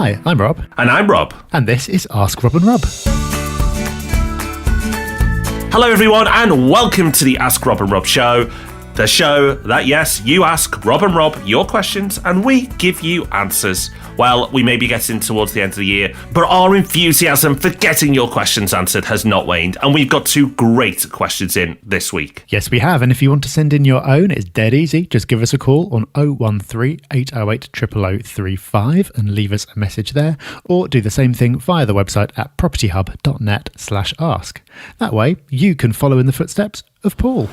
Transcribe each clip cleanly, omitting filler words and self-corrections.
Hi, I'm Rob. And I'm Rob. And this is Ask Rob and Rob. Hello everyone and welcome to the Ask Rob and Rob show. The show that, yes, you ask Rob and Rob your questions and we give you answers. Well, we may be getting towards the end of the year, but our enthusiasm for getting your questions answered has not waned, and we've got two great questions in this week. Yes, we have, and if you want to send in your own, it's dead easy. Just give us a call on 013 808 00035 and leave us a message there, or do the same thing via the website at propertyhub.net/ask. That way, you can follow in the footsteps of Paul.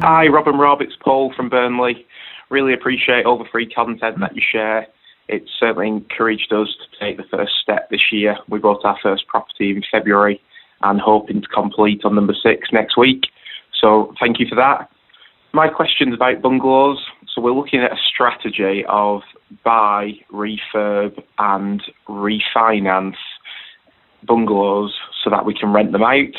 Hi, Rob and Rob. It's Paul from Burnley. Really appreciate all the free content that you share. It's certainly encouraged us to take the first step this year. We bought our first property in February and hoping to complete on number 6 next week. So thank you for that. My question is about bungalows. So we're looking at a strategy of buy, refurb and refinance bungalows so that we can rent them out.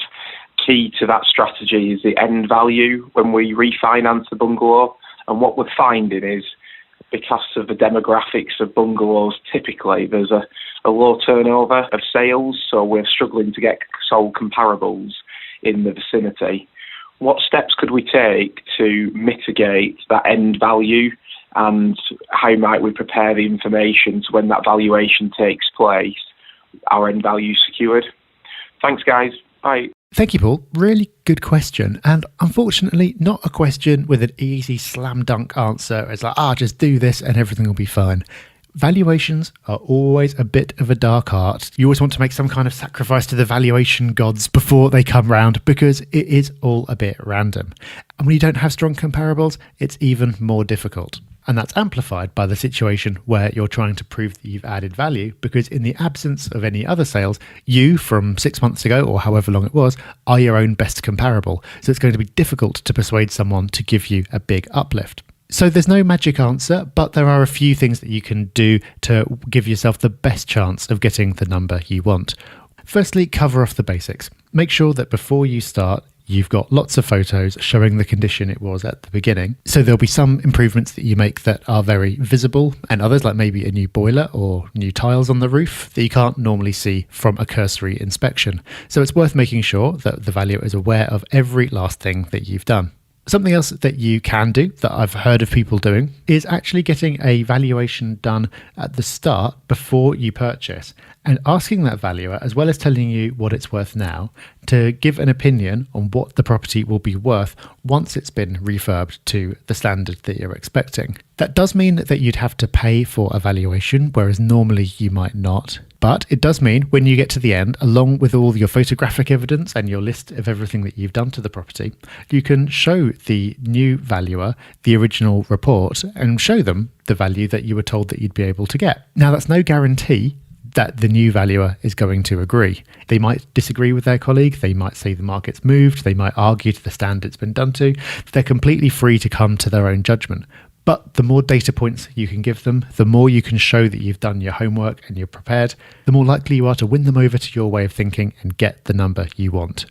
Key to that strategy is the end value when we refinance the bungalow. And what we're finding is, because of the demographics of bungalows, typically there's a low turnover of sales, so we're struggling to get sold comparables in the vicinity. What steps could we take to mitigate that end value, and how might we prepare the information so when that valuation takes place, our end value is secured? Thanks, guys. Bye. Thank you, Paul. Really good question. And unfortunately, not a question with an easy slam dunk answer. It's like, just do this and everything will be fine. Valuations are always a bit of a dark art. You always want to make some kind of sacrifice to the valuation gods before they come round because it is all a bit random. And when you don't have strong comparables, it's even more difficult. And that's amplified by the situation where you're trying to prove that you've added value, because in the absence of any other sales, you from 6 months ago or however long it was are your own best comparable. So it's going to be difficult to persuade someone to give you a big uplift. So there's no magic answer, but there are a few things that you can do to give yourself the best chance of getting the number you want. Firstly, cover off the basics. Make sure that before you start, you've got lots of photos showing the condition it was at the beginning. So there'll be some improvements that you make that are very visible, and others, like maybe a new boiler or new tiles on the roof, that you can't normally see from a cursory inspection. So it's worth making sure that the valuer is aware of every last thing that you've done. Something else that you can do that I've heard of people doing is actually getting a valuation done at the start before you purchase, and asking that valuer, as well as telling you what it's worth now, to give an opinion on what the property will be worth once it's been refurbed to the standard that you're expecting. That does mean that you'd have to pay for a valuation, whereas normally you might not. But it does mean when you get to the end, along with all your photographic evidence and your list of everything that you've done to the property, you can show the new valuer the original report and show them the value that you were told that you'd be able to get. Now, that's no guarantee that the new valuer is going to agree. They might disagree with their colleague. They might say the market's moved. They might argue to the standard it's been done to. They're completely free to come to their own judgment. But the more data points you can give them, the more you can show that you've done your homework and you're prepared, the more likely you are to win them over to your way of thinking and get the number you want.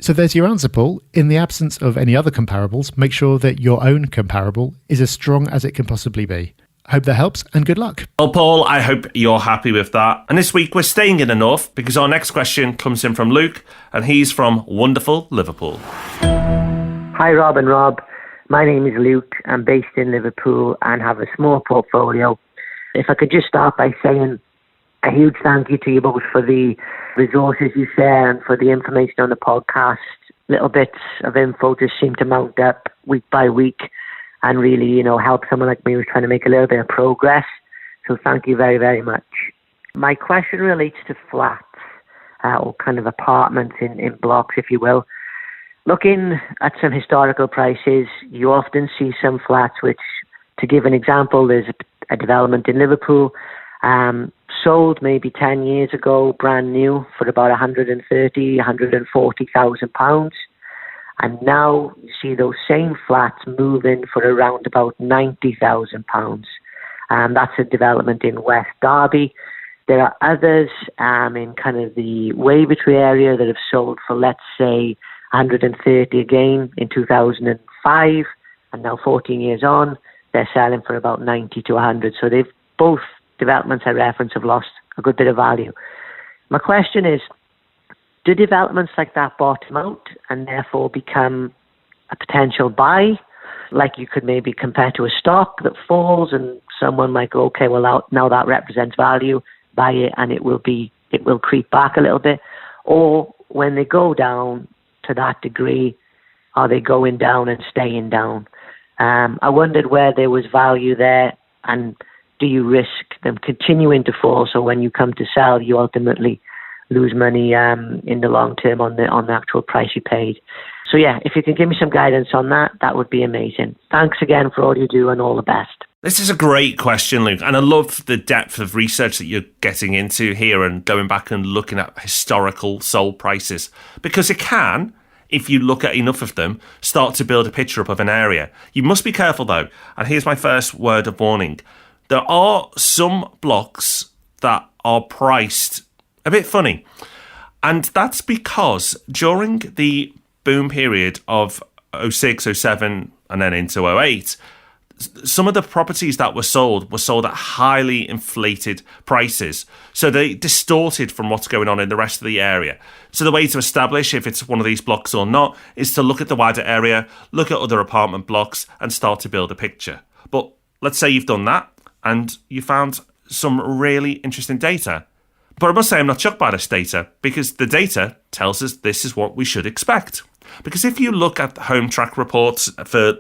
So there's your answer, Paul. In the absence of any other comparables, make sure that your own comparable is as strong as it can possibly be. Hope that helps, and good luck. Well, Paul, I hope you're happy with that. And this week we're staying in the north because our next question comes in from Luke, and he's from wonderful Liverpool. Hi, Rob and Rob. My name is Luke. I'm based in Liverpool and have a small portfolio. If I could just start by saying a huge thank you to you both for the resources you share and for the information on the podcast. Little bits of info just seem to mount up week by week and really, help someone like me who's trying to make a little bit of progress. So thank you very, very much. My question relates to flats or kind of apartments in blocks, if you will. Looking at some historical prices, you often see some flats which, to give an example, there's a development in Liverpool, sold maybe 10 years ago, brand new, for about £130,000, £140,000. And now you see those same flats moving for around about £90,000. That's a development in West Derby. There are others in kind of the Wavertree area that have sold for, let's say, 130 again in 2005, and now 14 years on, they're selling for about 90 to 100. So they've both developments I reference have lost a good bit of value. My question is, do developments like that bottom out and therefore become a potential buy? Like you could maybe compare to a stock that falls and someone might go, okay, well now that represents value, buy it and it will creep back a little bit. Or when they go down to that degree, are they going down and staying down? I wondered where there was value there, and do you risk them continuing to fall so when you come to sell you ultimately lose money in the long term on the actual price you paid? So yeah, if you can give me some guidance on that, that would be amazing. Thanks again for all you do and all the best. This is a great question, Luke, and I love the depth of research that you're getting into here and going back and looking at historical sold prices, because it can, if you look at enough of them, start to build a picture up of an area. You must be careful though, and here's my first word of warning. There are some blocks that are priced a bit funny, and that's because during the boom period of 06, 07 and then into 08, some of the properties that were sold at highly inflated prices. So they distorted from what's going on in the rest of the area. So the way to establish if it's one of these blocks or not is to look at the wider area, look at other apartment blocks and start to build a picture. But let's say you've done that and you found some really interesting data. But I must say I'm not shocked by this data, because the data tells us this is what we should expect. Because if you look at the home track reports for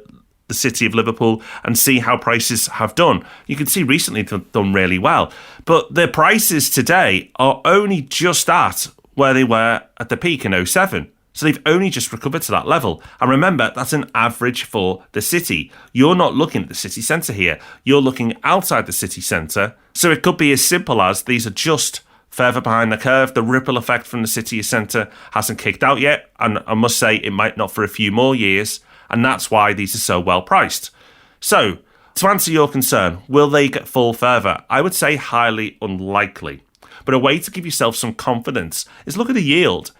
the city of Liverpool and see how prices have done, you can see recently they've done really well. But the prices today are only just at where they were at the peak in 07. So they've only just recovered to that level. And remember, that's an average for the city. You're not looking at the city centre here. You're looking outside the city centre. So it could be as simple as these are just further behind the curve. The ripple effect from the city centre hasn't kicked out yet. And I must say it might not for a few more years. And that's why these are so well priced. So, to answer your concern, will they fall further? I would say highly unlikely. But a way to give yourself some confidence is look at the yield.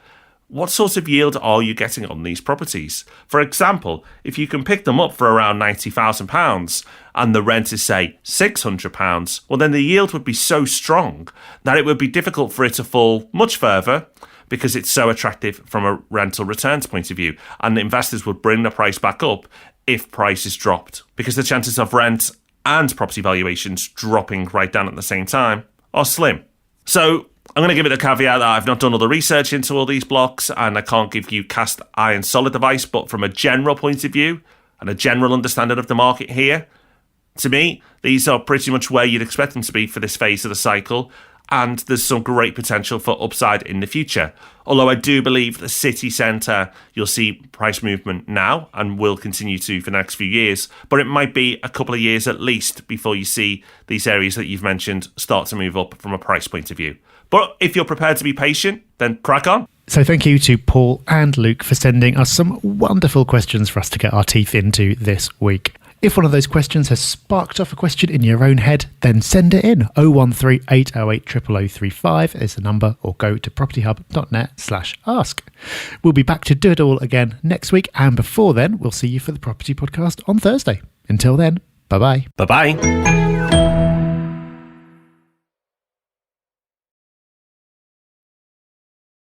What sort of yield are you getting on these properties? For example, if you can pick them up for around £90,000 and the rent is, say, £600, well, then the yield would be so strong that it would be difficult for it to fall much further, because it's so attractive from a rental returns point of view. And the investors would bring the price back up if prices dropped, because the chances of rent and property valuations dropping right down at the same time are slim. So I'm going to give it a caveat that I've not done all the research into all these blocks and I can't give you cast iron solid advice, but from a general point of view and a general understanding of the market here, to me, these are pretty much where you'd expect them to be for this phase of the cycle. And there's some great potential for upside in the future. Although I do believe the city centre, you'll see price movement now and will continue to for the next few years. But it might be a couple of years at least before you see these areas that you've mentioned start to move up from a price point of view. But if you're prepared to be patient, then crack on. So thank you to Paul and Luke for sending us some wonderful questions for us to get our teeth into this week. If one of those questions has sparked off a question in your own head, then send it in. 013 808 0035 is the number, or go to propertyhub.net/ask. We'll be back to do it all again next week, and before then, we'll see you for the Property Podcast on Thursday. Until then, bye-bye. Bye-bye.